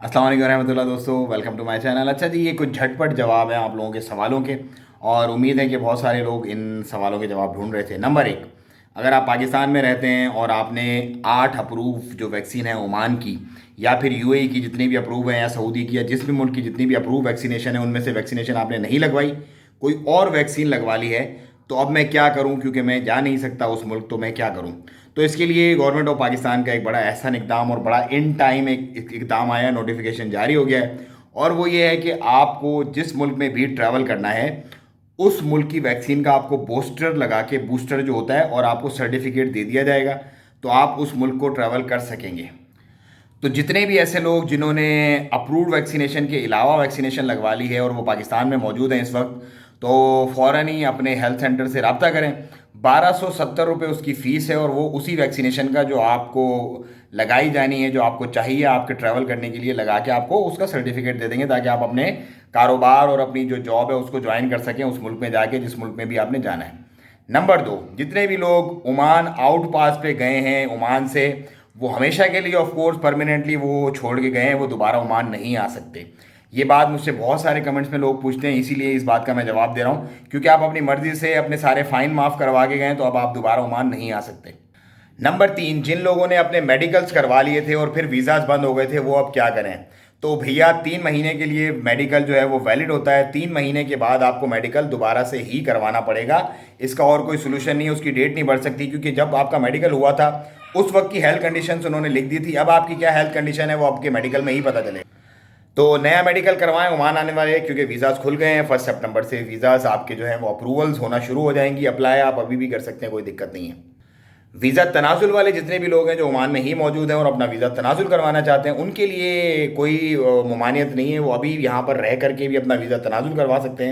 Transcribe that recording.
अस्सलाम वालेकुम रहमतुल्लाह दोस्तों, वेलकम टू माय चैनल। अच्छा जी, ये कुछ झटपट जवाब हैं आप लोगों के सवालों के, और उम्मीद है कि बहुत सारे लोग इन सवालों के जवाब ढूंढ रहे थे। नंबर एक, अगर आप पाकिस्तान में रहते हैं और आपने 8 अप्रूव जो वैक्सीन है ओमान की या फिर यूएई की जितनी भी अप्रूव है, या सऊदी की, या जिस भी मुल्क की जितनी भी अप्रूव वैक्सीनेशन है उनमें से वैक्सीनेशन आपने नहीं लगवाई, कोई और वैक्सीन लगवा ली है, तो अब मैं क्या करूं? क्योंकि मैं जा नहीं सकता उस मुल्क, तो मैं क्या करूं? तो इसके लिए गवर्नमेंट ऑफ पाकिस्तान का एक बड़ा एहसन इकदाम और बड़ा इन टाइम एक इकदाम आया, नोटिफिकेशन जारी हो गया है। और वो ये है कि आपको जिस मुल्क में भी ट्रैवल करना है उस मुल्क की वैक्सीन का आपको बूस्टर लगा के, बूस्टर जो होता है, और आपको सर्टिफिकेट दे दिया जाएगा, तो आप उस मुल्क को ट्रैवल कर सकेंगे। तो जितने भी ऐसे लोग जिन्होंने अप्रूव्ड वैक्सीनेशन के अलावा वैक्सीनेशन लगवा ली है और वो पाकिस्तान में मौजूद हैं इस वक्त, तो फ़ौरन ही अपने हेल्थ सेंटर से रब्ता करें। 1270 रुपये उसकी फ़ीस है, और वो उसी वैक्सीनेशन का जो आपको लगाई जानी है, जो आपको चाहिए आपके ट्रैवल करने के लिए, लगा के आपको उसका सर्टिफिकेट दे देंगे, ताकि आप अपने कारोबार और अपनी जो जॉब है उसको ज्वाइन कर सकें उस मुल्क में जाके जिस मुल्क में भी आपने जाना है। नंबर दो, जितने भी लोग ओमान आउट पास पे गए हैं ओमान से, वो हमेशा के लिए ऑफ कोर्स परमानेंटली वो छोड़ के गए हैं, वो दोबारा ओमान नहीं आ सकते। ये बात मुझसे बहुत सारे कमेंट्स में लोग पूछते हैं, इसीलिए इस बात का मैं जवाब दे रहा हूँ, क्योंकि आप अपनी मर्जी से अपने सारे फाइन माफ़ करवा के गए हैं, तो अब आप दोबारा ओमान नहीं आ सकते। नंबर तीन, जिन लोगों ने अपने मेडिकल्स करवा लिए थे और फिर वीज़ाज बंद हो गए थे, वो अब क्या करें? तो भैया, 3 महीने के लिए मेडिकल जो है वो वैलिड होता है। 3 महीने के बाद आपको मेडिकल दोबारा से ही करवाना पड़ेगा। इसका और कोई सोल्यूशन नहीं है, उसकी डेट नहीं बढ़ सकती, क्योंकि जब आपका मेडिकल हुआ था उस वक्त की हेल्थ कंडीशंस उन्होंने लिख दी थी। अब आपकी क्या हेल्थ कंडीशन है वो आपके मेडिकल में ही पता चलेगा। तो नया मेडिकल करवाएं ओमान आने वाले, क्योंकि वीज़ाज खुल गए हैं। 1 सितंबर से वीज़ाज आपके जो हैं वो अप्रूवल्स होना शुरू हो जाएंगी। अप्लाई आप अभी भी कर सकते हैं, कोई दिक्कत नहीं है। वीज़ा तनाजुल वाले जितने भी लोग हैं जो ओमान में ही मौजूद हैं और अपना वीज़ा तनाजुल करवाना चाहते हैं, उनके लिए कोई ममानियत नहीं है, वो अभी यहाँ पर रह करके भी अपना वीज़ा तनाजुल करवा सकते हैं।